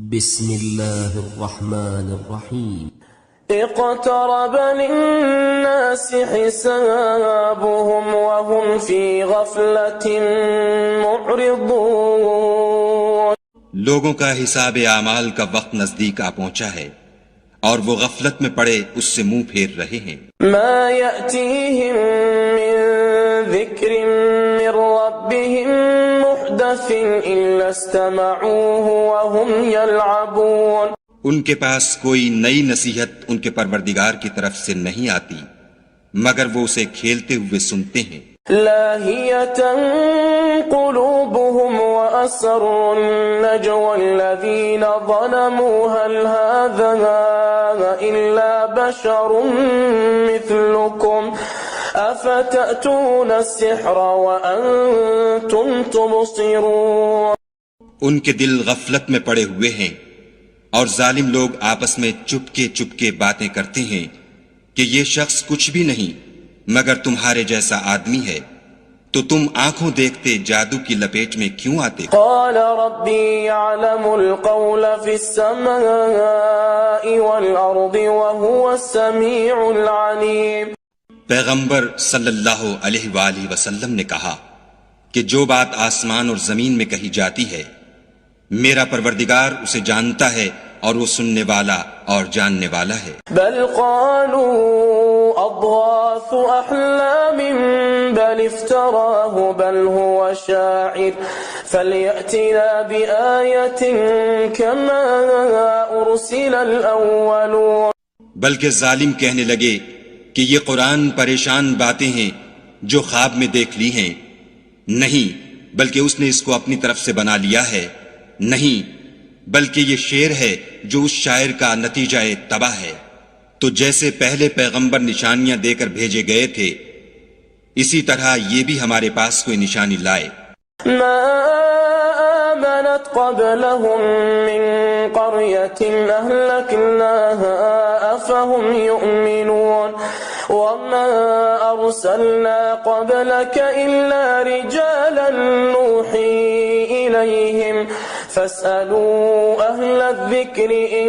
بسم الله الرحمن الرحيم اقترب للناس حسابهم وهم في غفلة معرضون۔ لوگوں کا حساب اعمال کا وقت نزدیک آ پہنچا ہے اور وہ غفلت میں پڑے اس سے منہ پھیر رہے ہیں۔ ما يأتيهم من ذكر من ربهم محدث إلا استمعوه وهم يلعبون۔ ان کے پاس کوئی نئی نصیحت ان کے پروردگار کی طرف سے نہیں آتی مگر وہ اسے کھیلتے ہوئے سنتے ہیں۔ لاهية قلوبهم وأسروا النجوى الذين ظلموا هل هذا إلا بشر مثلكم أفتأتون السحر وأنتم تبصرون۔ ان کے دل غفلت میں پڑے ہوئے ہیں اور ظالم لوگ آپس میں چپکے چپکے باتیں کرتے ہیں کہ یہ شخص کچھ بھی نہیں مگر تمہارے جیسا آدمی ہے، تو تم آنکھوں دیکھتے جادو کی لپیٹ میں کیوں آتے؟ قال ربي يعلم القول في السماء والأرض وهو السميع العليم۔ پیغمبر صلی اللہ علیہ وآلہ وسلم نے کہا کہ جو بات آسمان اور زمین میں کہی جاتی ہے میرا پروردگار اسے جانتا ہے اور وہ سننے والا اور جاننے والا ہے۔ بل قالوا اضغاث احلام بل افتراه بل هو شاعر فليأتنا بآية كما ارسل الاولون۔ بلکہ ظالم کہنے لگے کہ یہ قرآن پریشان باتیں ہیں جو خواب میں دیکھ لی ہیں، نہیں بلکہ اس نے اس کو اپنی طرف سے بنا لیا ہے، نہیں بلکہ یہ شعر ہے جو اس شاعر کا نتیجہ تباہ ہے۔ تو جیسے پہلے پیغمبر نشانیاں دے کر بھیجے گئے تھے اسی طرح یہ بھی ہمارے پاس کوئی نشانی لائے۔ ما آمنت قبلهم من قرية أهلكناها أفهم يؤمنون وما أرسلنا قبلك إلا رجالا نوحي إليهم فاسألوا أهل الذكر إن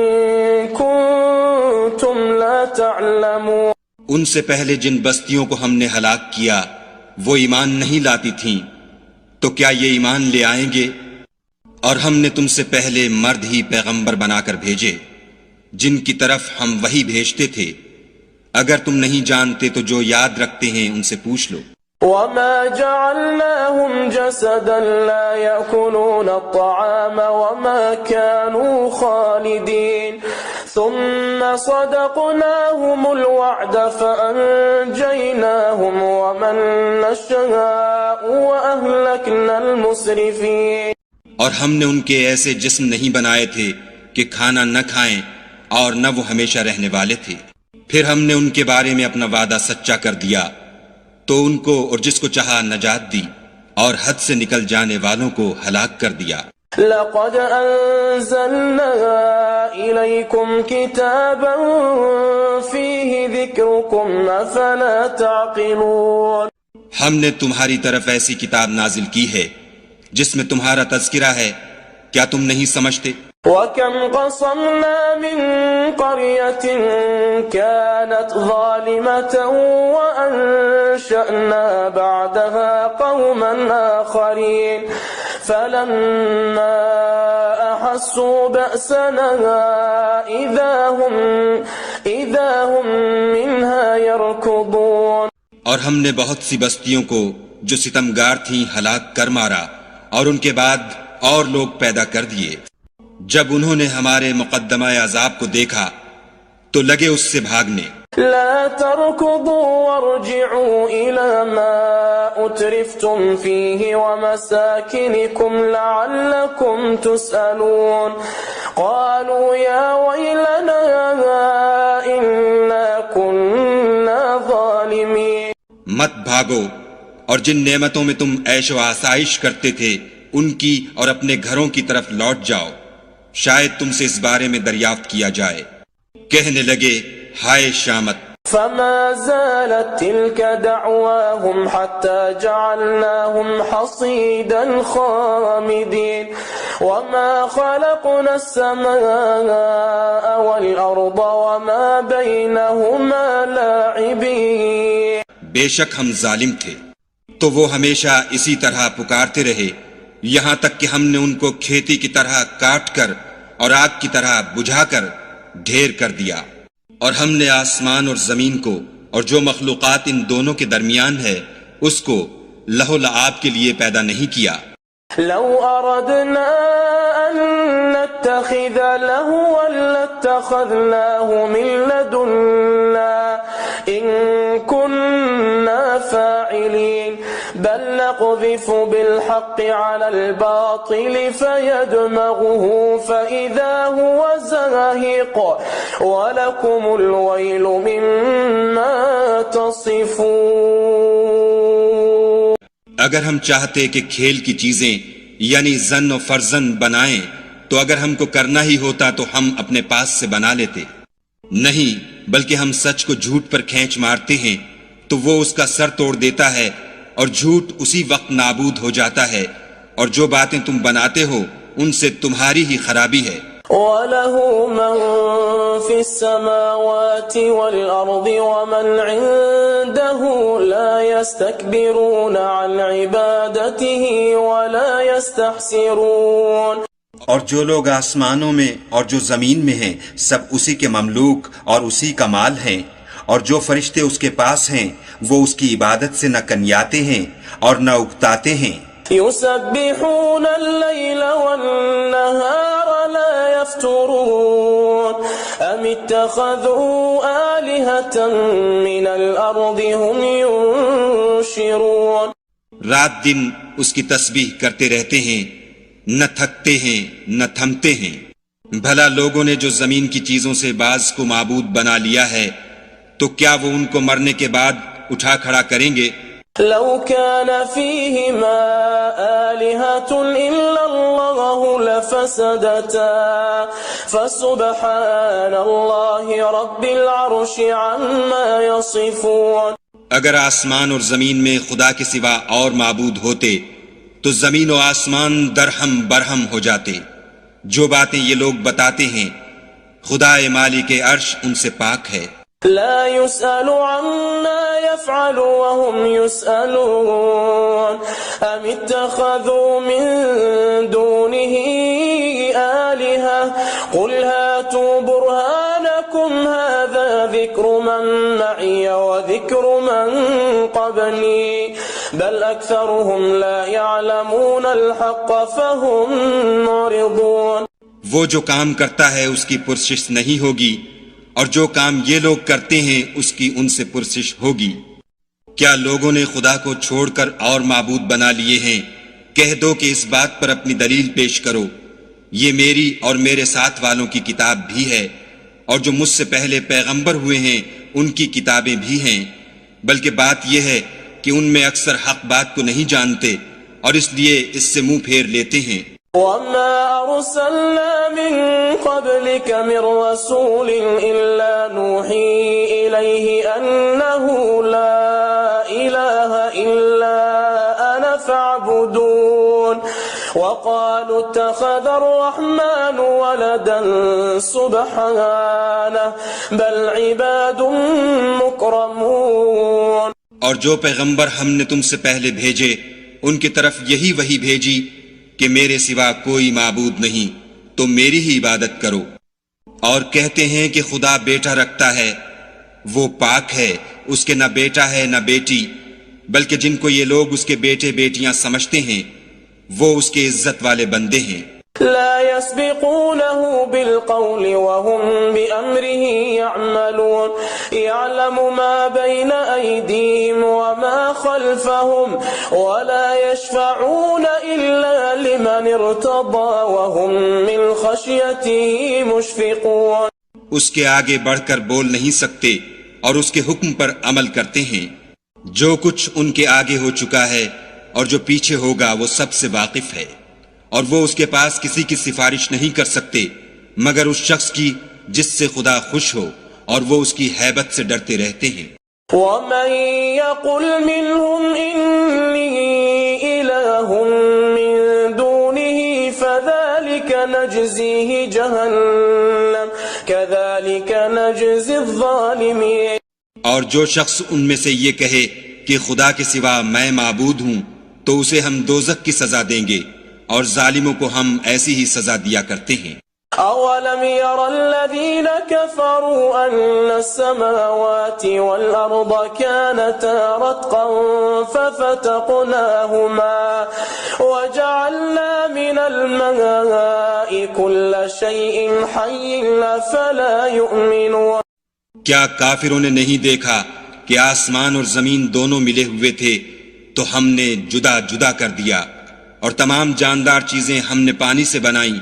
كنتم لا تعلمون۔ ان سے پہلے جن بستیوں کو ہم نے ہلاک کیا وہ ایمان نہیں لاتی تھیں، تو کیا یہ ایمان لے آئیں گے؟ اور ہم نے تم سے پہلے مرد ہی پیغمبر بنا کر بھیجے جن کی طرف ہم وحی بھیجتے تھے، اگر تم نہیں جانتے تو جو یاد رکھتے ہیں ان سے پوچھ لو۔ وما جعلناهم جسدا لا يأكلون الطعام وما كانوا خالدين ثم صدقناهم الوعد فأنجيناهم ومن نشاء وأهلكنا المسرفين۔ اور ہم نے ان کے ایسے جسم نہیں بنائے تھے کہ کھانا نہ کھائیں اور نہ وہ ہمیشہ رہنے والے تھے، پھر ہم نے ان کے بارے میں اپنا وعدہ سچا کر دیا تو ان کو اور جس کو چاہا نجات دی اور حد سے نکل جانے والوں کو ہلاک کر دیا۔ لقد انزلنا الیکم کتابا فیہ ذکرکم افلا تعقلون۔ ہم نے تمہاری طرف ایسی کتاب نازل کی ہے جس میں تمہارا تذکرہ ہے، کیا تم نہیں سمجھتے؟ وَكَمْ قَصَمْنَا مِنْ قَرْيَةٍ كَانَتْ ظَالِمَةً وَأَنشَأْنَا بَعْدَهَا قَوْمًا آخَرِينَ فَلَمَّا أَحَسُّوا بَأْسَنَا إِذَا هُمْ مِنْهَا يَرْكُضُونَ۔ اور ہم نے بہت سی بستیوں کو جو ستمگار تھیں ہلاک کر مارا اور ان کے بعد اور لوگ پیدا کر دیے، جب انہوں نے ہمارے مقدمہ عذاب کو دیکھا تو لگے اس سے بھاگنے۔ لا تركضوا وارجعوا إلى ما أترفتم فيه ومساكنكم لعلكم تسألون قالوا يا ويلنا إنا كنا ظالمين۔ مت بھاگو اور جن نعمتوں میں تم عیش و آسائش کرتے تھے ان کی اور اپنے گھروں کی طرف لوٹ جاؤ، شاید تم سے اس بارے میں دریافت کیا جائے۔ کہنے لگے ہائے شامت۔ فما زالت تلك دعواهم حتى جعلناهم حصيدا خامدين وما خلقنا السماء والأرض وما بينهما لاعبين. بے شک ہم ظالم تھے تو وہ ہمیشہ اسی طرح پکارتے رہے یہاں تک کہ ہم نے ان کو کھیتی کی طرح کاٹ کر اور آگ کی طرح بجھا کر ڈھیر کر دیا. اور ہم نے آسمان اور زمین کو اور جو مخلوقات ان دونوں کے درمیان ہے اس کو لہو لعاب کے لیے پیدا نہیں کیا. لو أردنا أن نتخذ لهوا لاتخذناه من لدنا إن كنا فاعلين بل نقذف بالحق على الباطل فيدمغه فإذا هو زاهق ولكم الويل مما تصفون. اگر ہم چاہتے کہ کھیل کی چیزیں یعنی زن و فرزن بنائیں تو اگر ہم کو کرنا ہی ہوتا تو ہم اپنے پاس سے بنا لیتے. نہیں بلکہ ہم سچ کو جھوٹ پر کھینچ مارتے ہیں تو وہ اس کا سر توڑ دیتا ہے اور جھوٹ اسی وقت نابود ہو جاتا ہے اور جو باتیں تم بناتے ہو ان سے تمہاری ہی خرابی ہے. وَلَهُ مَن فِي السَّمَاوَاتِ وَالْأَرْضِ وَمَنْ عِندَهُ لَا يَسْتَكْبِرُونَ عَنْ عِبَادَتِهِ وَلَا يَسْتَحْسِرُونَ. اور جو لوگ آسمانوں میں اور جو زمین میں ہیں سب اسی کے مملوک اور اسی کا مال ہیں اور جو فرشتے اس کے پاس ہیں وہ اس کی عبادت سے نہ کنیاتے ہیں اور نہ اکتاتے ہیں. يسبحون الليل والنهار لا يفترون أم اتخذوا آلهة من الأرض هم ينشرون. رات دن اس کی تسبیح کرتے رہتے ہیں نہ تھکتے ہیں نہ تھمتے ہیں. بھلا لوگوں نے جو زمین کی چیزوں سے بعض کو معبود بنا لیا ہے تو کیا وہ ان کو مرنے کے بعد اٹھا کھڑا کریں گے؟ لو كان فيهما آلهة إلا الله لفسدتا فسبحان الله رب العرش عما يصفون. اگر آسمان اور زمین میں خدا کے سوا اور معبود ہوتے تو زمین و آسمان درہم برہم ہو جاتے. جو باتیں یہ لوگ بتاتے ہیں خدا مالک عرش ان سے پاک ہے. لا يسأل عما يفعل وهم يسألون أم اتخذوا من دونه آلهة قل هاتوا برهانكم هذا ذكر من معي وذكر من قبلي بل أكثرهم لا يعلمون الحق فهم معرضون. وہ جو کام کرتا ہے اس کی پرسش نہیں ہوگی اور جو کام یہ لوگ کرتے ہیں اس کی ان سے پرسش ہوگی. کیا لوگوں نے خدا کو چھوڑ کر اور معبود بنا لیے ہیں؟ کہہ دو کہ اس بات پر اپنی دلیل پیش کرو. یہ میری اور میرے ساتھ والوں کی کتاب بھی ہے اور جو مجھ سے پہلے پیغمبر ہوئے ہیں ان کی کتابیں بھی ہیں، بلکہ بات یہ ہے کہ ان میں اکثر حق بات کو نہیں جانتے اور اس لیے اس سے منہ پھیر لیتے ہیں. وما أرسلنا من قبلك من رسول إلا نوحي إليه أنه لا إله إلا أنا فاعبدون وقالوا اتخذ الرحمن ولدا سبحانه بل عباد مكرمون. اور جو پیغمبر ہم نے تم سے پہلے بھیجے ان کی طرف یہی وحی بھیجی کہ میرے سوا کوئی معبود نہیں تو میری ہی عبادت کرو. اور کہتے ہیں کہ خدا بیٹا رکھتا ہے، وہ پاک ہے، اس کے نہ بیٹا ہے نہ بیٹی، بلکہ جن کو یہ لوگ اس کے بیٹے بیٹیاں سمجھتے ہیں وہ اس کے عزت والے بندے ہیں. لا يسبقونه بالقول وهم بأمره يعملون يعلم ما بين أيديهم وما خلفهم ولا يشفعون إلا لمن ارتضى وهم من خشيته مشفقون. اس کے آگے بڑھ کر بول نہیں سکتے اور اس کے حکم پر عمل کرتے ہیں. جو کچھ ان کے آگے ہو چکا ہے اور جو پیچھے ہوگا وہ سب سے واقف ہے اور وہ اس کے پاس کسی کی سفارش نہیں کر سکتے مگر اس شخص کی جس سے خدا خوش ہو اور وہ اس کی ہیبت سے ڈرتے رہتے ہیں. وَمَن يَقُلْ مِنْهُمْ إِنِّي إِلَٰهٌ مِّن دُونِهِ فَذَلِكَ نجزيه جهنم كذلك نجزي الظالمين. اور جو شخص ان میں سے یہ کہے کہ خدا کے سوا میں معبود ہوں تو اسے ہم دوزخ کی سزا دیں گے، اور ظالموں کو ہم ایسی ہی سزا دیا کرتے ہیں۔ أولم ير الذين كفروا أن السماوات والأرض كانتا رتقا ففتقناهما وجعلنا من الماء كل شيء حي أفلا يؤمنون. کیا کافروں نے نہیں دیکھا کہ آسمان اور زمین دونوں ملے ہوئے تھے تو ہم نے جدا جدا کر دیا، اور تمام جاندار چیزیں ہم نے پانی سے بنائیں،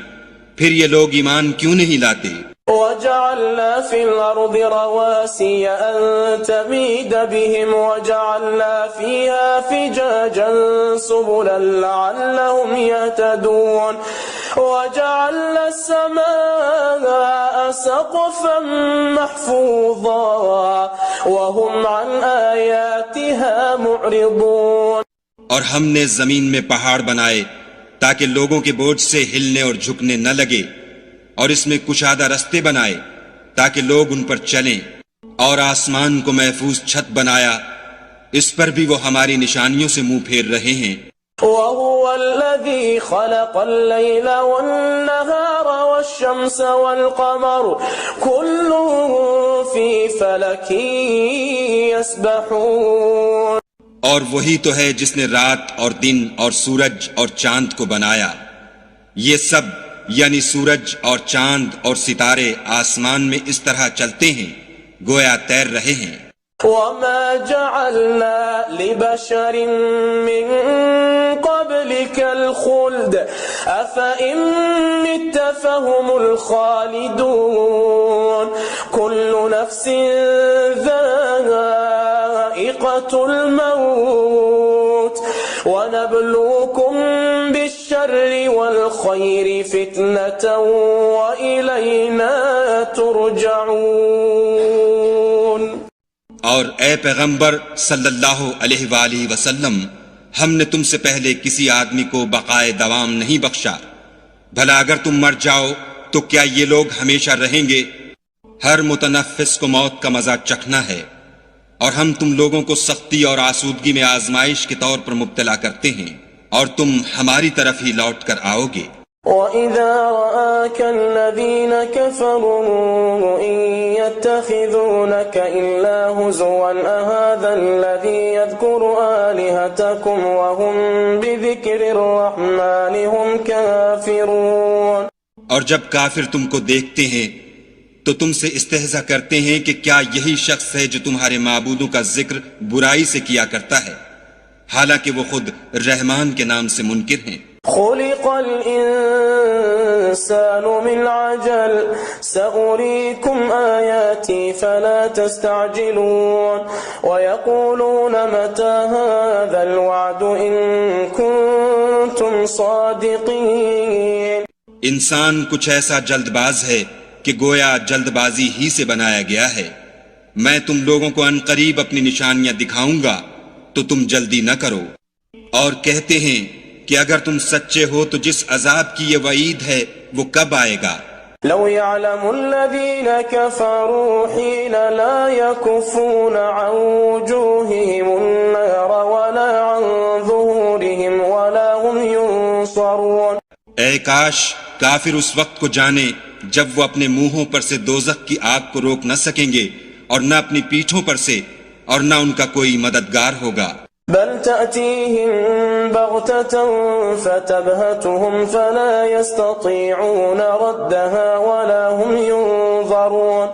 پھر یہ لوگ ایمان کیوں نہیں لاتے؟ وجعلنا في الأرض رواسي أن تميد بهم وجعلنا فيها فجاجا سبلا لعلهم يهتدون وجعلنا السماء سقفا محفوظا وهم عن آياتها معرضون. اور ہم نے زمین میں پہاڑ بنائے تاکہ لوگوں کے بوجھ سے ہلنے اور جھکنے نہ لگے، اور اس میں کشادہ رستے بنائے تاکہ لوگ ان پر چلیں، اور آسمان کو محفوظ چھت بنایا، اس پر بھی وہ ہماری نشانیوں سے منہ پھیر رہے ہیں۔ وهو الذي خلق الليل والنهار والشمس والقمر كل في فلك يسبحون. اور وہی تو ہے جس نے رات اور دن اور سورج اور چاند کو بنایا، یہ سب یعنی سورج اور چاند اور ستارے آسمان میں اس طرح چلتے ہیں گویا تیر رہے ہیں۔ وما جعلنا لبشر من قبلك الخلد أفإن مت فهم الخالدون كل نفس ذائقة الموت ونبلوكم بالشر والخير فتنة وإلينا ترجعون. اور اے پیغمبر صلی اللہ علیہ وآلہ وسلم، ہم نے تم سے پہلے کسی آدمی کو بقائے دوام نہیں بخشا، بھلا اگر تم مر جاؤ تو کیا یہ لوگ ہمیشہ رہیں گے؟ ہر متنفس کو موت کا مزہ چکھنا ہے، اور ہم تم لوگوں کو سختی اور آسودگی میں آزمائش کے طور پر مبتلا کرتے ہیں، اور تم ہماری طرف ہی لوٹ کر آؤ گے۔ وَإِذَا رَآكَ الَّذِينَ كَفَرُوا إِن يَتَّخِذُونَكَ إِلَّا هُزُوًا أَهَذَا الَّذِي يَذْكُرُ آلِهَتَكُمْ وَهُمْ بِذِكْرِ الرَّحْمَنِ هُمْ كَافِرُونَ. اور جب کافر تم کو دیکھتے ہیں تو تم سے استہزاء کرتے ہیں کہ کیا یہی شخص ہے جو تمہارے معبودوں کا ذکر برائی سے کیا کرتا ہے، حالانکہ وہ خود رحمان کے نام سے منکر ہیں۔ خلق الإنسان من عجل سأريكم آياتي فلا تستعجلون ويقولون متى هذا الوعد إن كنتم صادقين. انسان کچھ ایسا جلد باز ہے کہ گویا جلد بازی ہی سے بنایا گیا ہے۔ میں تم لوگوں کو عنقریب اپنی نشانیاں دکھاؤں گا تو تم جلدی نہ کرو، اور کہتے ہیں کہ اگر تم سچے ہو تو جس عذاب کی یہ وعید ہے وہ کب آئے گا؟ لو يعلم الذين كفروا حين لا يكفون عن وجوههم النار ولا عن ظهورهم ولا هم ينصرون. اے کاش کافر اس وقت کو جانے جب وہ اپنے منہوں پر سے دوزخ کی آگ کو روک نہ سکیں گے، اور نہ اپنی پیٹھوں پر سے، اور نہ ان کا کوئی مددگار ہوگا۔ بل تأتيهم بغتة فتبهتهم فلا يستطيعون ردها ولا هم ينظرون.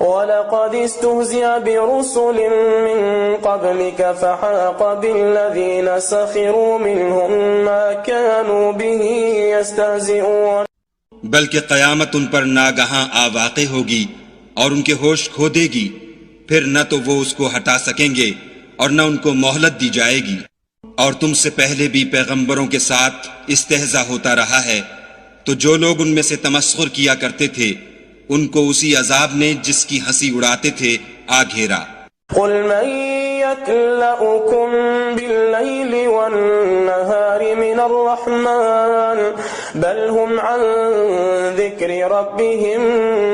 ولقد استهزئ برسل من قبلك فحاق بالذين سخروا منهم ما كانوا به يستهزئون. بلکہ قیامت ان پر ناگہاں آ واقع ہوگی اور ان کے ہوش کھو دے گی، پھر نہ تو وہ اس کو ہٹا سکیں گے اور نہ ان کو مہلت دی جائے گی۔ اور تم سے پہلے بھی پیغمبروں کے ساتھ استہزاء ہوتا رہا ہے، تو جو لوگ ان میں سے تمسخر کیا کرتے تھے ان کو اسی عذاب نے جس کی ہنسی اڑاتے تھے آ گھیرا۔ قل من يكلؤكم بالليل والنهار من الرحمن بل هم عن ذكر ربهم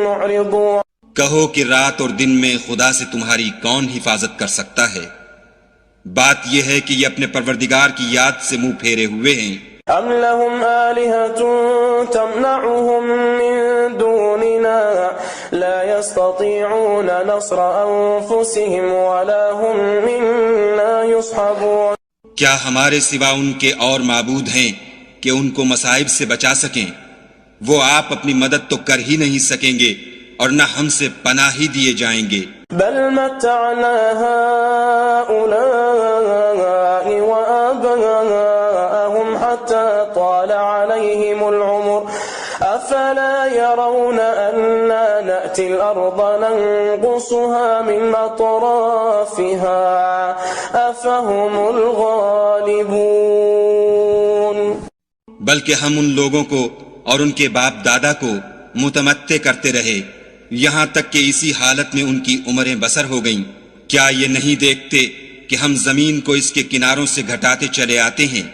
معرضون. کہو کہ رات اور دن میں خدا سے تمہاری کون حفاظت کر سکتا ہے؟ بات یہ ہے کہ یہ اپنے پروردگار کی یاد سے منہ پھیرے ہوئے ہیں. ام لهم آلهة تمنعهم من دوننا لا يستطيعون نصر أنفسهم ولا هم منا يصحبون. کیا ہمارے سوا ان کے اور معبود ہیں کہ ان کو مصائب سے بچا سکیں؟ وہ آپ اپنی مدد تو کر ہی نہیں سکیں گے اور نہ ہم سے پناہ ہی دیے جائیں گے. بل متعنا هؤلاء وآباءهم حتى طال عليهم العمر أفلا يرون أنا نأتي الأرض ننقصها من أطرافها أفهم الغالبون. بلکہ ہم ان لوگوں کو اور ان کے باپ دادا کو متمتع کرتے رہے یہاں تک کہ اسی حالت میں ان کی عمریں بسر ہو گئیں. کیا یہ نہیں دیکھتے کہ ہم زمین کو اس کے کناروں سے گھٹاتے چلے آتے ہیں؟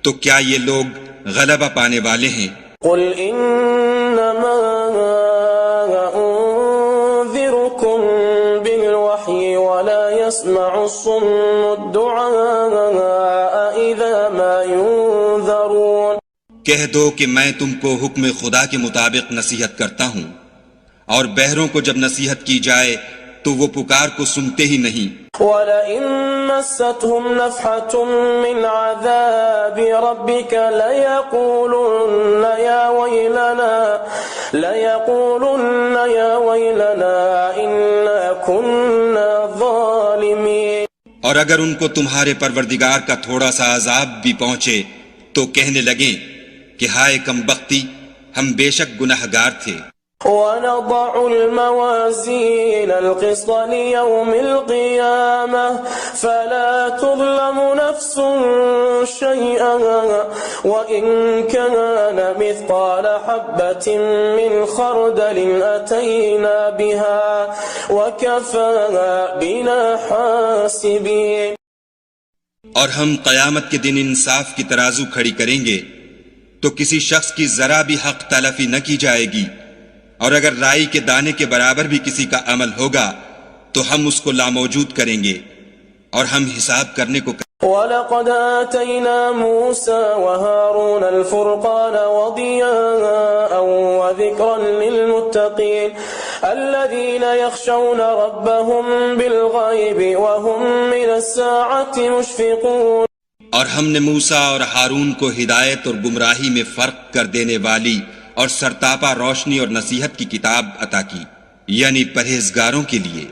تو کیا یہ لوگ غلبہ پانے والے ہیں؟ قل انما انذركم بالوحي ولا يسمع الصم الدعاء اذا ما ينذرون. کہہ دو کہ میں تم کو حکم خدا کے مطابق نصیحت کرتا ہوں اور بہروں کو جب نصیحت کی جائے تو وہ پکار کو سنتے ہی نہیں. وَلَئِن مَسَّتْهُمْ نَفْحَةٌ مِّنْ عَذَابِ رَبِّكَ لَيَقُولُنَّ يَا وَيْلَنَا إِنَّا كُنَّا ظَالِمِينَ. اور اگر ان کو تمہارے پروردگار کا تھوڑا سا عذاب بھی پہنچے تو کہنے لگیں کہ ہائے کم بختی، ہم بے شک گناہگار تھے. وَنَضَعُ الْمَوَازِينَ الْقِسْطَ لِيَوْمِ الْقِيَامَةِ فَلَا تُظْلَمُ نَفْسٌ شَيْئًا وَإِنْ كَانَ مِثْقَالَ حَبَّةٍ مِّنْ خَرْدَلٍ أَتَيْنَا بِهَا وَكَفَى بِنَا حَاسِبِينَ. اور ہم قیامت کے دن انصاف کی ترازو کھڑی کریں گے تو کسی شخص کی ذرا بھی حق تلفی نہ کی جائے گی، اور اگر رائی کے دانے کے برابر بھی کسی کا عمل ہوگا تو ہم اس کو لاموجود کریں گے اور ہم حساب کرنے کو وَلَقَدْ آتَيْنَا مُوسَى وَهَارُونَ الْفُرْقَانَ وَضِيَاءً وَذِكْرًا لِلْمُتَّقِينَ الَّذِينَ يَخْشَوْنَ رَبَّهُمْ بِالْغَيْبِ وَهُمْ مِنَ السَّاعَةِ مُشْفِقُونَ. اور ہم نے موسیٰ اور ہارون کو ہدایت اور گمراہی میں فرق کر دینے والی اور سرتاپا روشنی اور نصیحت کی کتاب عطا کی، یعنی پرہیزگاروں کے لیے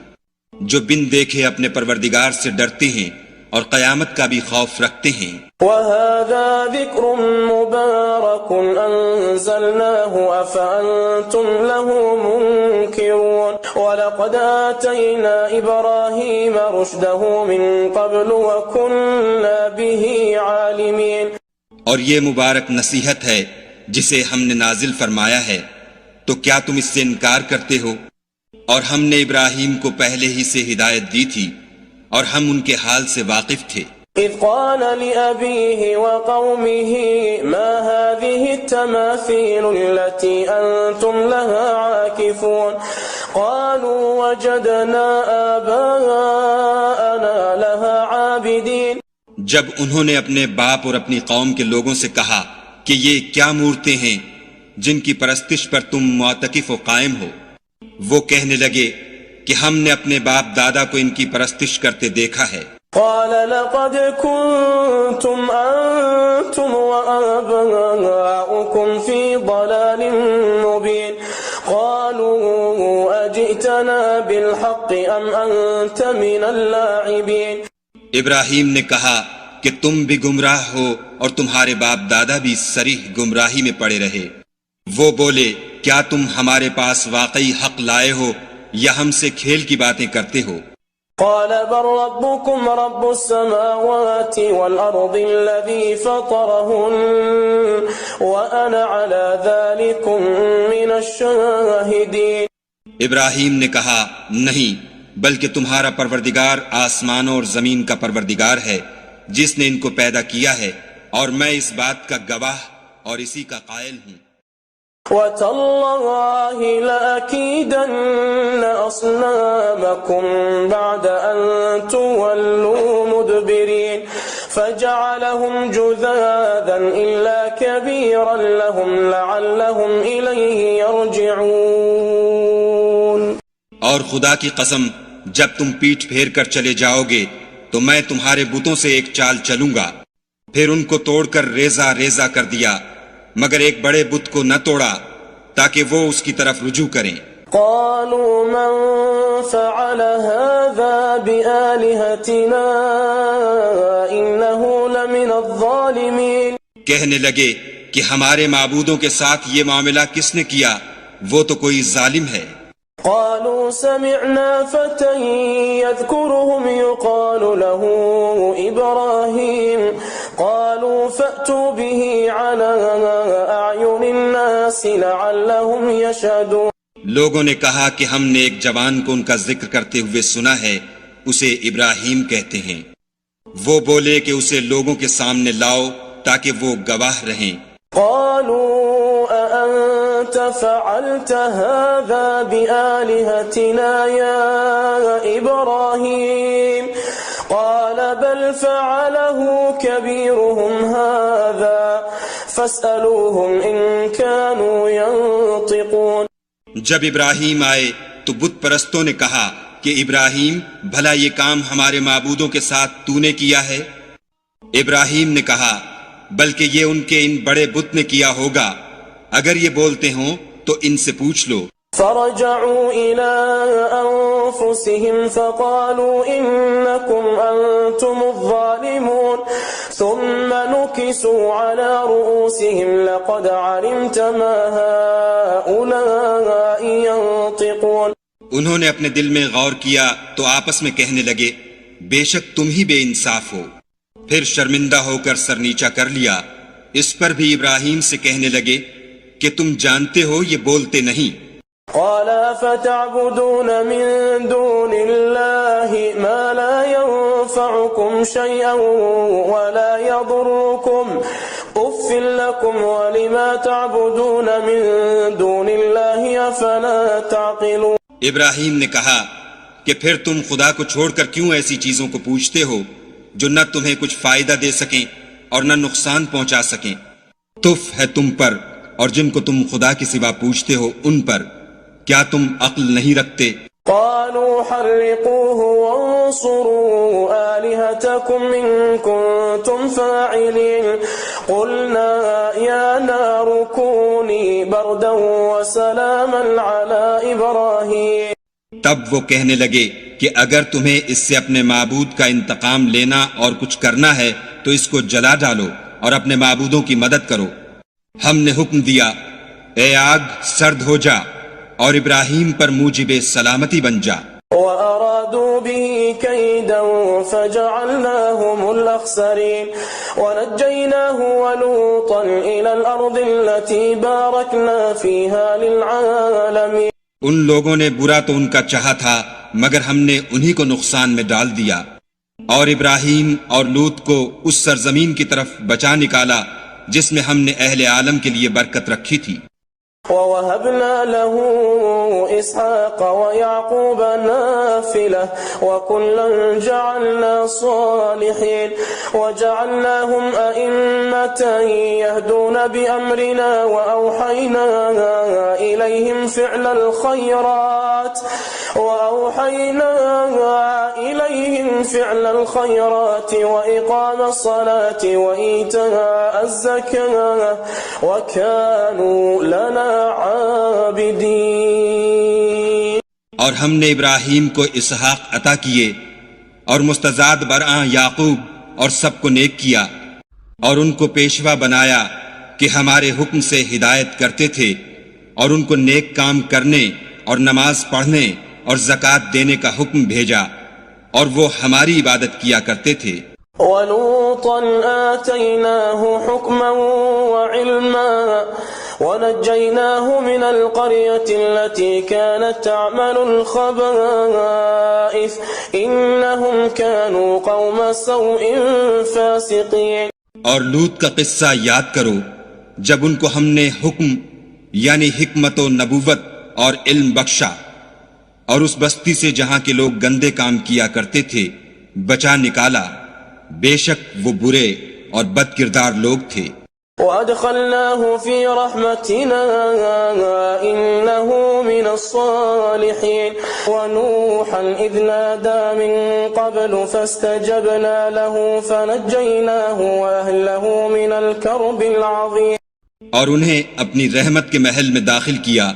جو بن دیکھے اپنے پروردگار سے ڈرتے ہیں اور قیامت کا بھی خوف رکھتے ہیں. وَهَذَا ذِكْرٌ مُبَارَكٌ أَنزَلْنَاهُ أَفَأَنْتُمْ لَهُ مُنْكِرُونَ. وَلَقَدْ آتَيْنَا إِبْرَاهِيمَ رُشْدَهُ مِنْ قَبْلُ وَكُنَّا بِهِ عَالِمِينَ. اور یہ مبارک نصیحت ہے جسے ہم نے نازل فرمایا ہے، تو کیا تم اس سے انکار کرتے ہو؟ اور ہم نے ابراہیم کو پہلے ہی سے ہدایت دی تھی اور ہم ان کے حال سے واقف تھے. إِذْ قَالَ لِأَبِيهِ وَقَوْمِهِ مَا هَذِهِ التَّمَاثِيلُ الَّتِي أَنْتُمْ لَهَا عَاكِفُونَ قَالُوا وَجَدْنَا آبَاءَنَا لَهَا عَابِدِينَ. جب انہوں نے اپنے باپ اور اپنی قوم کے لوگوں سے کہا کہ یہ کیا مورتیں ہیں جن کی پرستش پر تم معتکف و قائم ہو، وہ کہنے لگے کہ ہم نے اپنے باپ دادا کو ان کی پرستش کرتے دیکھا ہے. قال لقد كنتم أنتم وآباؤكم في ضلال مبين قالوا أجئتنا بالحق أم أنت من اللاعبين. ابراہیم نے کہا کہ تم بھی گمراہ ہو اور تمہارے باپ دادا بھی صریح گمراہی میں پڑے رہے. وہ بولے کیا تم ہمارے پاس واقعی حق لائے ہو یا ہم سے کھیل کی باتیں کرتے ہو؟ قال بل ربكم رب السماوات والأرض الذي فطرهن وأنا على ذلك من الشاهدين. ابراہیم نے کہا نہیں، بلکہ تمہارا پروردگار آسمانوں اور زمین کا پروردگار ہے جس نے ان کو پیدا کیا ہے، اور میں اس بات کا گواہ اور اسی کا قائل ہوں۔ وَتَاللَّهِ لَأَكِيدَنَّ أَصْنَامَكُمْ بَعْدَ أَن تُوَلُّوا مُدْبِرِينَ فَجَعَلَهُمْ جُذَاذًا إِلَّا كَبِيرًا لَهُمْ لَعَلَّهُمْ إِلَيْهِ يَرْجِعُونَ۔ اور خدا کی قسم، جب تم پیٹھ پھیر کر چلے جاؤ گے تو میں تمہارے بتوں سے ایک چال چلوں گا، پھر ان کو توڑ کر ریزہ ریزہ کر دیا، مگر ایک بڑے بت کو نہ توڑا تاکہ وہ اس کی طرف رجوع کریں۔ قالوا من فعل هذا بآلهتنا إنه لمن الظالمين۔ کہنے لگے کہ ہمارے معبودوں کے ساتھ یہ معاملہ کس نے کیا، وہ تو کوئی ظالم ہے۔ قالوا سمعنا فتى يذكرهم يقال له إبراهيم قالوا فأتوا به على أعين الناس لعلهم يشهدون۔ لوگوں نے کہا کہ ہم نے ایک جوان کو ان کا ذکر کرتے ہوئے سنا ہے، اسے ابراہیم کہتے ہیں۔ وہ بولے کہ اسے لوگوں کے سامنے لاؤ تاکہ وہ گواہ رہیں۔ قالوا أأنت فعلت هذا بآلهتنا يا إبراهيم قال بل فعله كبيرهم هذا فاسألوهم إن كانوا ينطقون۔ جب ابراہیم آئے تو بت پرستوں نے کہا کہ ابراہیم، بھلا یہ کام ہمارے معبودوں کے ساتھ تو نے کیا ہے؟ ابراہیم نے کہا بلکہ یہ ان کے ان بڑے بت نے کیا ہوگا، اگر یہ بولتے ہوں تو ان سے پوچھ لو۔ فرجعوا إلى أنفسهم فقالوا إنكم أنتم الظالمون ثم نكسوا على رؤوسهم لقد علمت ما هؤلاء ينطقون۔ انہوں نے اپنے دل میں غور کیا تو آپس میں کہنے لگے بے شک تم ہی بے انصاف ہو۔ پھر شرمندہ ہو کر سر نیچا کر لیا۔ اس پر بھی ابراہیم سے کہنے لگے کہ تم جانتے ہو یہ بولتے نہیں۔ قال فتعبدون من دون الله ما لا ينفعكم شيئا ولا يضركم اف لكم ولما تعبدون من دون الله افلا تعقلون۔ ابراہیم نے کہا کہ پھر تم خدا کو چھوڑ کر کیوں ایسی چیزوں کو پوچھتے ہو جو نہ تمہیں کچھ فائدہ دے سکیں اور نہ نقصان پہنچا سکیں؟ تف ہے تم پر اور جن کو تم خدا کے سوا پوچھتے ہو ان پر، کیا تم عقل نہیں رکھتے؟ قالوا حرقوه وانصروا آلهتكم إن كنتم فاعلين قلنا يا نار كوني بردا وسلاما على إبراهيم۔ تب وہ کہنے لگے کہ اگر تمہیں اس سے اپنے معبود کا انتقام لینا اور کچھ کرنا ہے تو اس کو جلا ڈالو اور اپنے معبودوں کی مدد کرو۔ ہم نے حکم دیا اے آگ سرد ہو جا اور ابراہیم پر موجب سلامتی بن جا۔ وَأَرَادُوا بِهِ كَيْدًا فَجَعَلْنَاهُمُ الْأَخْسَرِينَ وَنَجَّيْنَاهُ وَلُوطًا إِلَى الْأَرْضِ الَّتِي بَارَكْنَا فِيهَا لِلْعَالَمِينَ۔ ان لوگوں نے برا تو ان کا چاہا تھا مگر ہم نے انہی کو نقصان میں ڈال دیا، اور ابراہیم اور لوط کو اس سرزمین کی طرف بچا نکالا جس میں ہم نے اہل عالم کے لیے برکت رکھی تھی۔ وَوَهَبْنَا لَهُ إِسْحَاقَ وَيَعْقُوبَ نَافِلَةً وَكُلًّا جَعَلْنَا صَالِحِينَ وَجَعَلْنَاهُمْ أَئِمَّةً يَهْدُونَ بِأَمْرِنَا وَأَوْحَيْنَا إِلَيْهِمْ فِعْلَ الْخَيْرَاتِ وَإِقَامَ الصَّلَاةِ وَإِيتَاءَ الزَّكَاةِ وَكَانُوا لَنَا عابدین۔ اور ہم نے ابراہیم کو اسحاق عطا کیے اور مستزاد برآں یعقوب اور سب کو نیک کیا، اور ان کو پیشوا بنایا کہ ہمارے حکم سے ہدایت کرتے تھے، اور ان کو نیک کام کرنے اور نماز پڑھنے اور زکوٰۃ دینے کا حکم بھیجا، اور وہ ہماری عبادت کیا کرتے تھے۔ وَلُوطًا آتَيْنَاهُ حُكْمًا وَعِلْمًا ونجيناه من القرية التي كانت تعمل الخبائث إنهم كانوا قوم سوء فاسقين۔ اور لوط کا قصہ یاد کرو جب ان کو ہم نے حکم یعنی حکمت و نبوت اور علم بخشا اور اس بستی سے جہاں کے لوگ گندے کام کیا کرتے تھے بچا نکالا، بے شک وہ برے اور بد کردار لوگ تھے۔ وَأَدْخَلْنَاهُ فِي رَحْمَتِنَا إِنَّهُ مِنَ الصَّالِحِينَ وَنُوحًا إِذْ نَادَى مِن قَبْلُ فَاسْتَجَبْنَا لَهُ فَنَجَّيْنَاهُ وَأَهْلَهُ مِنَ الْكَرْبِ الْعَظِيمِ۔ اور انہیں اپنی رحمت کے محل میں داخل کیا،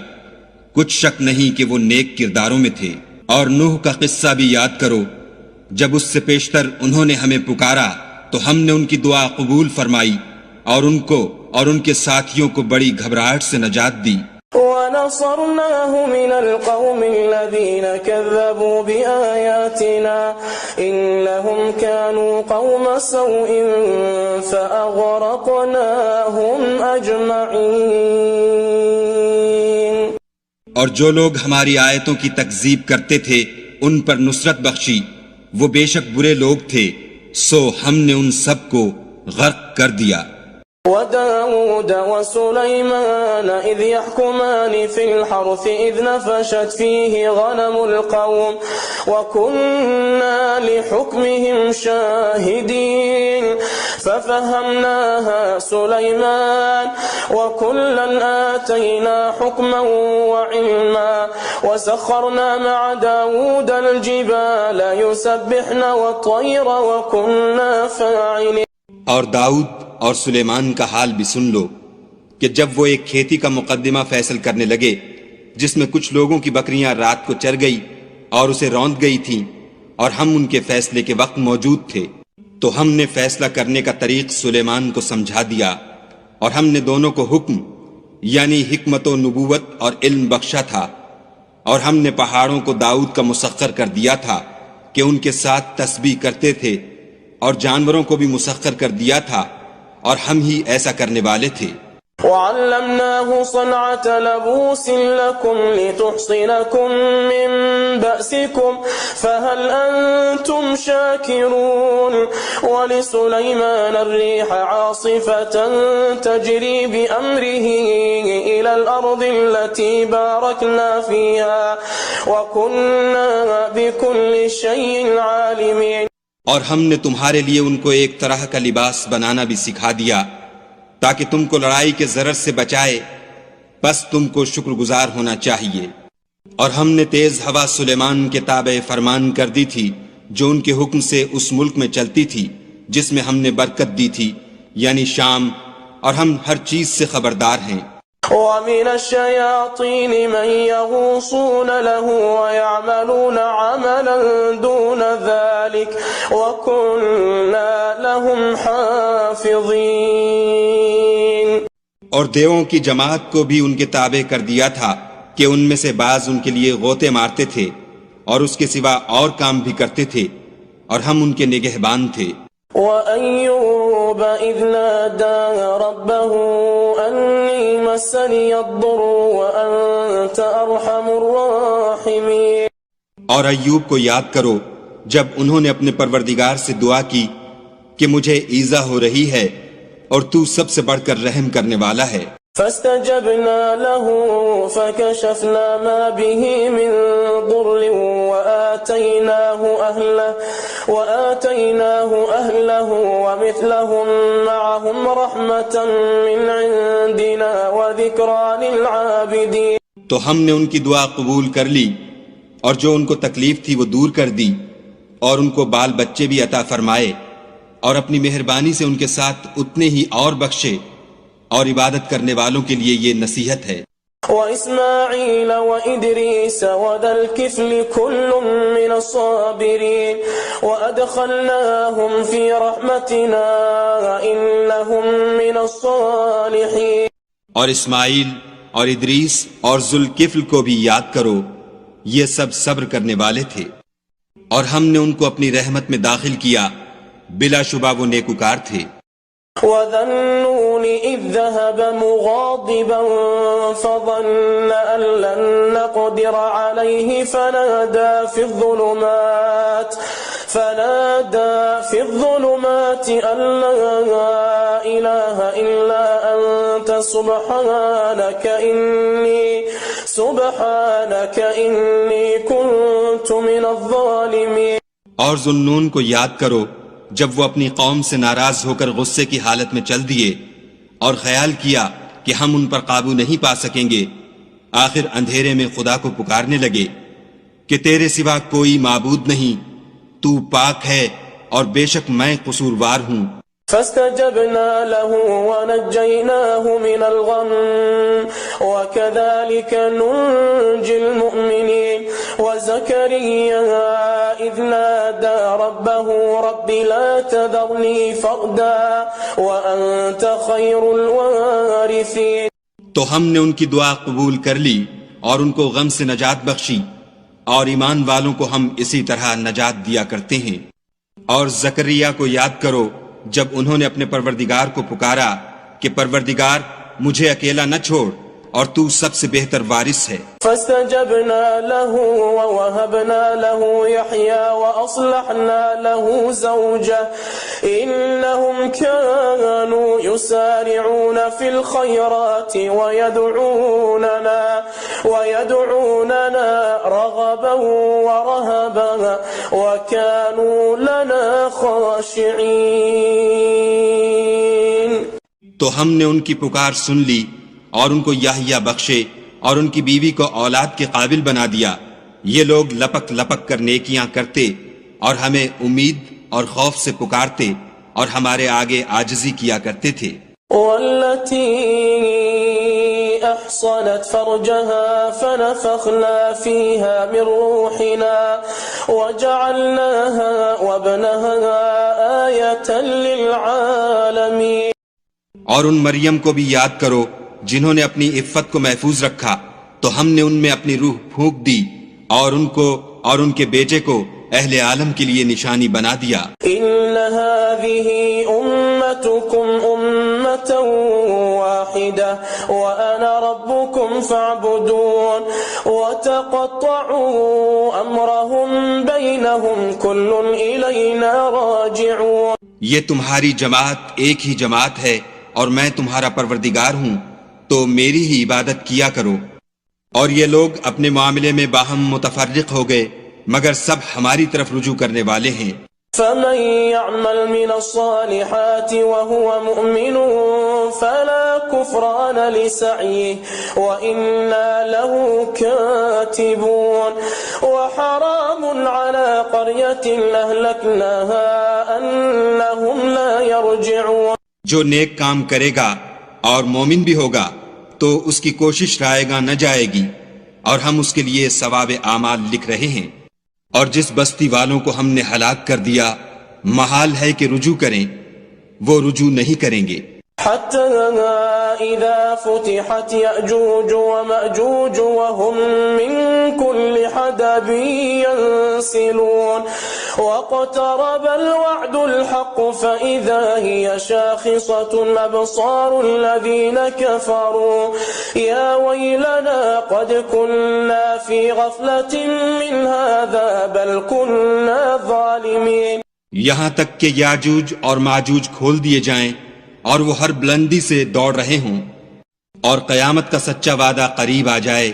کچھ شک نہیں کہ وہ نیک کرداروں میں تھے۔ اور نوح کا قصہ بھی یاد کرو جب اس سے پیشتر انہوں نے ہمیں پکارا تو ہم نے ان کی دعا قبول فرمائی اور ان کو اور ان کے ساتھیوں کو بڑی گھبراہٹ سے نجات دی۔ وَنَصَرْنَاهُ مِنَ الْقَوْمِ الَّذِينَ كَذَّبُوا بِآيَاتِنَا إِنَّهُمْ كَانُوا قَوْمَ سَوْءٍ فَأَغْرَقْنَاهُمْ أَجْمَعِينَ۔ اور جو لوگ ہماری آیتوں کی تکذیب کرتے تھے ان پر نصرت بخشی، وہ بے شک برے لوگ تھے، سو ہم نے ان سب کو غرق کر دیا۔ وَدَاوُودَ وَسُلَيْمَانَ إِذْ يَحْكُمَانِ فِي الْحَرْثِ إِذْ نَفَشَتْ فِيهِ غَنَمُ الْقَوْمِ وَكُنَّا لِحُكْمِهِمْ شَاهِدِينَ فَفَهَّمْنَاهَا سُلَيْمَانَ وَكُلًّا آتَيْنَا حُكْمًا وَعِلْمًا وَسَخَّرْنَا مَعَ دَاوُودَ الْجِبَالَ يُسَبِّحْنَ وَالطَّيْرَ وَكُنَّا فَاعِلِينَ۔ اور داؤد اور سلیمان کا حال بھی سن لو کہ جب وہ ایک کھیتی کا مقدمہ فیصل کرنے لگے جس میں کچھ لوگوں کی بکریاں رات کو چر گئی اور اسے روند گئی تھیں اور ہم ان کے فیصلے کے وقت موجود تھے، تو ہم نے فیصلہ کرنے کا طریق سلیمان کو سمجھا دیا اور ہم نے دونوں کو حکم یعنی حکمت و نبوت اور علم بخشا تھا، اور ہم نے پہاڑوں کو داؤد کا مسخر کر دیا تھا کہ ان کے ساتھ تسبیح کرتے تھے، اور جانوروں کو بھی مسخر کر دیا تھا، اور ہم ہی ایسا کرنے والے تھے۔ وَعَلَّمْنَاهُ صَنْعَةَ لَبُوسٍ لَكُمْ لِتُحْصِنَكُمْ مِنْ بَأْسِكُمْ فَهَلْ أَنْتُمْ شَاكِرُونَ وَلِسُلَيْمَانَ الرِّيحَ عَاصِفَةً تَجْرِي بِأَمْرِهِ إِلَى الْأَرْضِ الَّتِي بَارَكْنَا فِيهَا وَكُنَّا بِكُلِّ شَيْءٍ عَالِمِينَ۔ اور ہم نے تمہارے لیے ان کو ایک طرح کا لباس بنانا بھی سکھا دیا تاکہ تم کو لڑائی کے ضرر سے بچائے، بس تم کو شکر گزار ہونا چاہیے۔ اور ہم نے تیز ہوا سلیمان کے تابع فرمان کر دی تھی جو ان کے حکم سے اس ملک میں چلتی تھی جس میں ہم نے برکت دی تھی یعنی شام، اور ہم ہر چیز سے خبردار ہیں۔ وَمِنَ الشَّيَاطِينِ مَن يَغُوصُونَ لَهُ وَيَعْمَلُونَ عَمَلًا دُونَ ذَلِكَ وَكُنَّا لَهُمْ حَافِظِينَ۔ اور دیووں کی جماعت کو بھی ان کے تابع کر دیا تھا کہ ان میں سے بعض ان کے لیے غوطے مارتے تھے اور اس کے سوا اور کام بھی کرتے تھے، اور ہم ان کے نگہبان تھے۔ وَأَيُّوبَ إِذْ نَادَى رَبَّهُ أَنِّي مَسَّنِيَ الضُّرُّ وَأَنْتَ أَرْحَمُ الرَّاحِمِينَ۔ اور ایوب کو یاد کرو جب انہوں نے اپنے پروردگار سے دعا کی کہ مجھے ایذا ہو رہی ہے اور تو سب سے بڑھ کر رحم کرنے والا ہے۔ فاستجبنا له فكشفنا ما به من ضر وآتيناه أهله ومثلهم معهم رحمة من عندنا وذكرى للعابدين۔ تو ہم نے ان کی دعا قبول کر لی اور جو ان کو تکلیف تھی وہ دور کر دی، اور ان کو بال بچے بھی عطا فرمائے، اور اپنی مہربانی سے ان کے ساتھ اتنے ہی اور بخشے، اور عبادت کرنے والوں کے لیے یہ نصیحت ہے۔ وَإِسْمَاعِيلَ وَإِدْرِيسَ وَذَا الْكِفْلِ كُلٌّ مِّنَ الصَّابِرِينَ وَأَدْخَلْنَاهُمْ فِي رَحْمَتِنَا إِنَّهُمْ مِنَ الصَّالِحِينَ۔ اور اسماعیل اور ادریس اور ذوالکفل کو بھی یاد کرو، یہ سب صبر کرنے والے تھے، اور ہم نے ان کو اپنی رحمت میں داخل کیا، بلا شبہ وہ نیکوکار تھے۔ وذا النون إذ ذهب مغاضبا فظن أن لن نقدر عليه فنادى في الظلمات أن لا إله إلا أنت سبحانك إني كنت من الظالمين. اور ذوالنون کو یاد کرو جب وہ اپنی قوم سے ناراض ہو کر غصے کی حالت میں چل دیے اور خیال کیا کہ ہم ان پر قابو نہیں پا سکیں گے. آخر اندھیرے میں خدا کو پکارنے لگے کہ تیرے سوا کوئی معبود نہیں، تو پاک ہے اور بے شک میں قصوروار ہوں. فاستجبنا له ونجيناه من الغم وكذلك ننجي المؤمنين. وزكريا إذ نادى ربه رب لا تذرني فردا وأنت خير الوارثين. تو ہم نے ان کی دعا قبول کر لی اور ان کو غم سے نجات بخشی، اور ایمان والوں کو ہم اسی طرح نجات دیا کرتے ہیں. اور زکریا کو یاد کرو جب انہوں نے اپنے پروردگار کو پکارا کہ پروردگار مجھے اکیلا نہ چھوڑ اور تو سب سے بہتر وارث ہے. فاستجبنا له ووهبنا له يحيى وأصلحنا له زوجه إنهم كانوا يسارعون في الخيرات ويدعوننا رغبا ورهبا وكانوا لنا خاشعين. تو ہم نے ان کی پکار سن لی اور ان کو یحییٰ بخشے اور ان کی بیوی کو اولاد کے قابل بنا دیا. یہ لوگ لپک لپک کر نیکیاں کرتے اور ہمیں امید اور خوف سے پکارتے اور ہمارے آگے عاجزی کیا کرتے تھے. والتي أحصنت فرجها فنفخنا فيها من روحنا وجعلناها وابنها آية للعالمين. اور ان مریم کو بھی یاد کرو جنہوں نے اپنی عفت کو محفوظ رکھا، تو ہم نے ان میں اپنی روح پھونک دی اور ان کو اور ان کے بیٹے کو اہل عالم کے لیے نشانی بنا دیا. ان هذه امتكم امة واحدة وانا ربكم فاعبدون وتقطعوا امرهم بينهم كل الينا راجعون. یہ تمہاری جماعت ایک ہی جماعت ہے اور میں تمہارا پروردگار ہوں، تو میری ہی عبادت کیا کرو. اور یہ لوگ اپنے معاملے میں باہم متفرق ہو گئے مگر سب ہماری طرف رجوع کرنے والے ہیں. فمن يعمل من الصالحات وهو مؤمن فلا كفران لسعيه وإنا له كاتبون. وحرام على قرية أهلكناها أنهم لا يرجعون. جو نیک کام کرے گا اور مومن بھی ہوگا تو اس کی کوشش رائے گا نہ جائے گی، اور ہم اس کے لیے ثواب اعمال لکھ رہے ہیں. اور جس بستی والوں کو ہم نے ہلاک کر دیا محال ہے کہ رجوع کریں، وہ رجوع نہیں کریں گے. حتى إذا فتحت يأجوج ومأجوج وهم من كل حدب ينسلون واقترب الوعد الحق فإذا هي شاخصة أبصار الذين كفروا يا ويلنا قد كنا في غفلة من هذا بل كنا ظالمين. یہاں تک کہ یاجوج اور ماجوج کھول دیے جائیں اور وہ ہر بلندی سے دوڑ رہے ہوں اور قیامت کا سچا وعدہ قریب آ جائے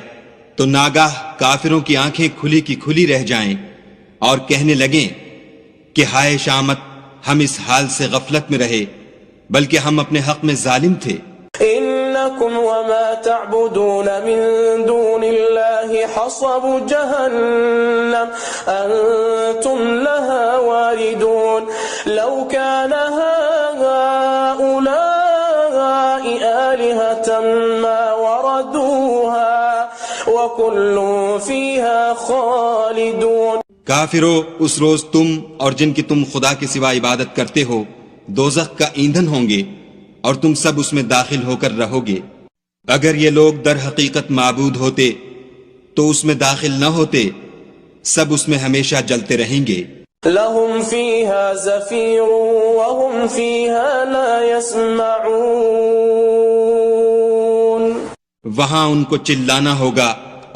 تو ناگاہ کافروں کی آنکھیں کھلی کی کھلی رہ جائیں اور کہنے لگیں کہ ہائے شامت، ہم اس حال سے غفلت میں رہے بلکہ ہم اپنے حق میں ظالم تھے. إنكم وما تعبدون من دون الله حصب جهنم أنتم لها واردون. لو كان هؤلاء آلهة ما وردوها وكل فيها خالدون. کافرو، اس روز تم اور جن کی تم خدا کے سوا عبادت کرتے ہو دوزخ کا ایندھن ہوں گے اور تم سب اس میں داخل ہو کر رہو گے. اگر یہ لوگ در حقیقت معبود ہوتے تو اس میں داخل نہ ہوتے، سب اس میں ہمیشہ جلتے رہیں گے. لهم فيها زفير وهم فيها لا يسمعون وہاں ان کو چلانا ہوگا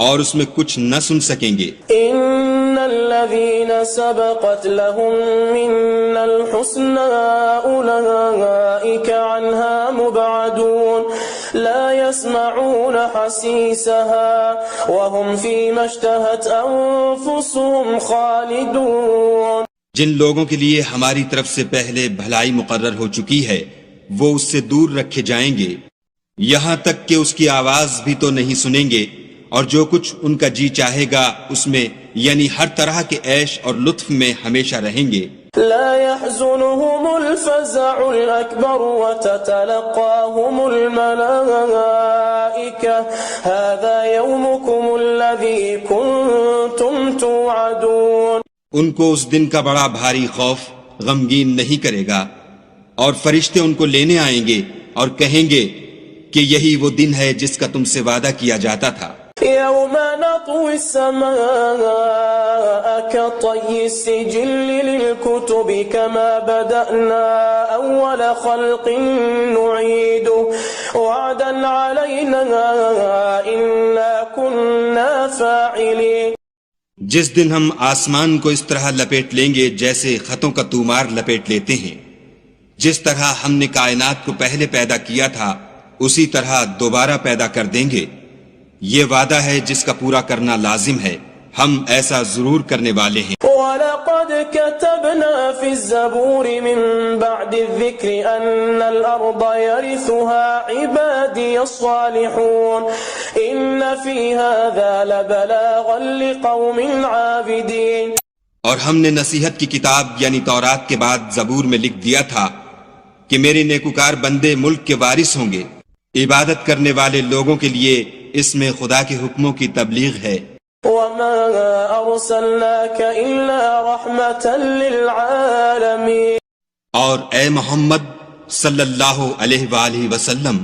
اور اس میں کچھ نہ سن سکیں گے. إن الذين سبقت لهم منا الحسنى أولئك عنها مبعدون لا يسمعون حسيسها وهم فيما اشتهت أنفسهم خالدون. جن لوگوں کے لیے ہماری طرف سے پہلے بھلائی مقرر ہو چکی ہے وہ اس سے دور رکھے جائیں گے، یہاں تک کہ اس کی آواز بھی تو نہیں سنیں گے، اور جو کچھ ان کا جی چاہے گا اس میں یعنی ہر طرح کے عیش اور لطف میں ہمیشہ رہیں گے. لا يحزنهم الفزع الأكبر وتتلقاهم الملائكة هذا يومكم الذي كنتم توعدون. ان کو اس دن کا بڑا بھاری خوف غمگین نہیں کرے گا، اور فرشتے ان کو لینے آئیں گے اور کہیں گے کہ یہی وہ دن ہے جس کا تم سے وعدہ کیا جاتا تھا. يوم نطوي السماء كطي السجل للكتب كما بدأنا أول خلق نعيده وعدا علينا إنا كنا فاعلين. جس دن ہم آسمان کو اس طرح لپیٹ لیں گے جیسے خطوں کا تومار لپیٹ لیتے ہیں، جس طرح ہم نے کائنات کو پہلے پیدا کیا تھا اسی طرح دوبارہ پیدا کر دیں گے. یہ وعدہ ہے جس کا پورا کرنا لازم ہے، ہم ایسا ضرور کرنے والے ہیں. وَلَقَدْ كَتَبْنَا فِي الزَّبُورِ مِن بَعْدِ الذِّكْرِ أَنَّ الْأَرْضَ يَرِثُهَا عِبَادِيَ الصَّالِحُونَ إِنَّ فِي هَذَا لَبَلَاغًا لِقَوْمٍ عَابِدِينَ. اور ہم نے نصیحت کی کتاب یعنی تورات کے بعد زبور میں لکھ دیا تھا کہ میرے نیکوکار بندے ملک کے وارث ہوں گے، عبادت کرنے والے لوگوں کے لیے اس میں خدا کے حکموں کی تبلیغ ہے. وَمَا أَرْسَلْنَاكَ إِلَّا رَحْمَةً لِلْعَالَمِينَ. اور اے محمد صلی اللہ علیہ وآلہ وسلم،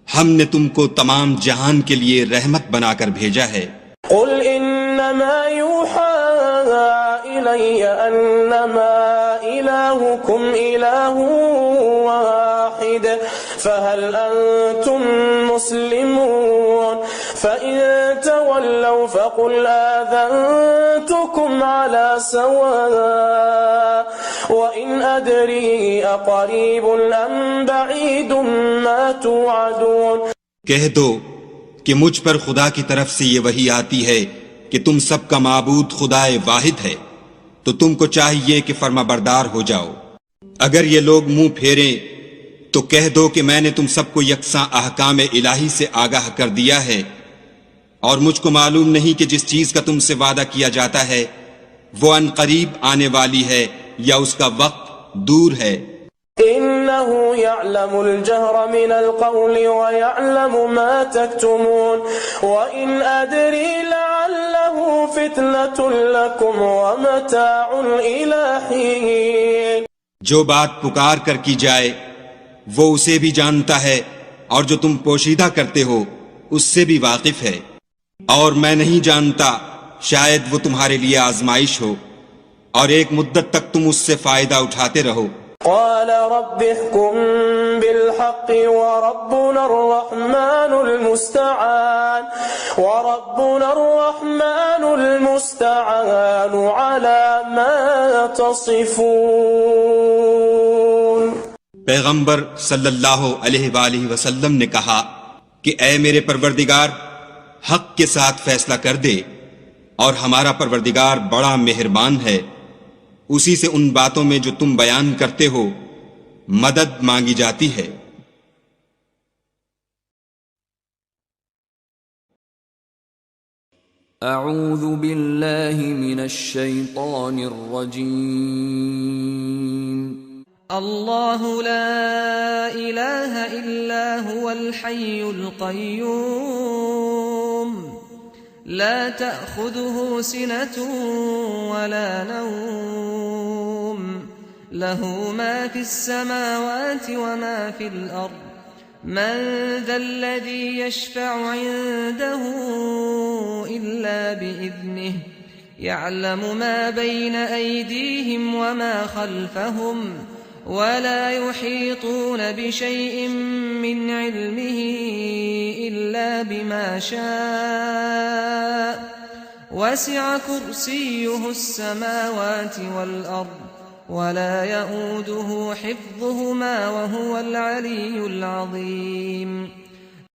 ہم نے تم کو تمام جہان کے لیے رحمت بنا کر بھیجا ہے. قُلْ إِنَّمَا يُوحَى إِلَيَّ أَنَّمَا إِلَٰهُكُمْ إِلَٰهٌ وَاحِدٌ فَهَلْ أَنتُم مُّسْلِمُونَ فَإِن تَوَلَّوْا فَقُلْ آذَنتُكُمْ عَلَىٰ سَوَاءٍ وَإِنْ أَدْرِي أَقَرِيبٌ أَمْ بَعِيدٌ مَّا تُوعَدُونَ. کہہ دو کہ مجھ پر خدا کی طرف سے یہ وحی آتی ہے کہ تم سب کا معبود خدائے واحد ہے، تو تم کو چاہیے کہ فرما بردار ہو جاؤ. اگر یہ لوگ منہ پھیریں تو کہہ دو کہ میں نے تم سب کو یکساں احکام الہی سے آگاہ کر دیا ہے، اور مجھ کو معلوم نہیں کہ جس چیز کا تم سے وعدہ کیا جاتا ہے وہ ان قریب آنے والی ہے یا اس کا وقت دور ہے. إِنَّهُ يَعْلَمُ الْجَهْرَ مِنَ الْقَوْلِ وَيَعْلَمُ مَا تَكْتُمُونَ وَإِنْ أَدْرِي لَعَلَّهُ فِتْنَةٌ لَكُمْ وَمَتَاعٌ إِلَىٰ حِينٍ. جو بات پکار کر کی جائے وہ اسے بھی جانتا ہے، اور جو تم پوشیدہ کرتے ہو اس سے بھی واقف ہے، اور میں نہیں جانتا، شاید وہ تمہارے لیے آزمائش ہو اور ایک مدت تک تم اس سے فائدہ اٹھاتے رہو. قال رب احكم بالحق وربنا الرحمن المستعان على ما تصفون. پیغمبر صلی اللہ علیہ وآلہ وسلم نے کہا کہ اے میرے پروردگار، حق کے ساتھ فیصلہ کر دے، اور ہمارا پروردگار بڑا مہربان ہے، اسی سے ان باتوں میں جو تم بیان کرتے ہو مدد مانگی جاتی ہے. اعوذ باللہ من الشیطان الرجیم. اللہ لا الہ الا هو الحی القیوم لا تأخذه سنة ولا نوم له ما في السماوات وما في الأرض من ذا الذي يشفع عنده إلا بإذنه يعلم ما بين أيديهم وما خلفهم ولا يحيطون بشيء من علمه إلا بما شاء وسع كرسيه السماوات والأرض ولا يئوده حفظهما وهو العلي العظيم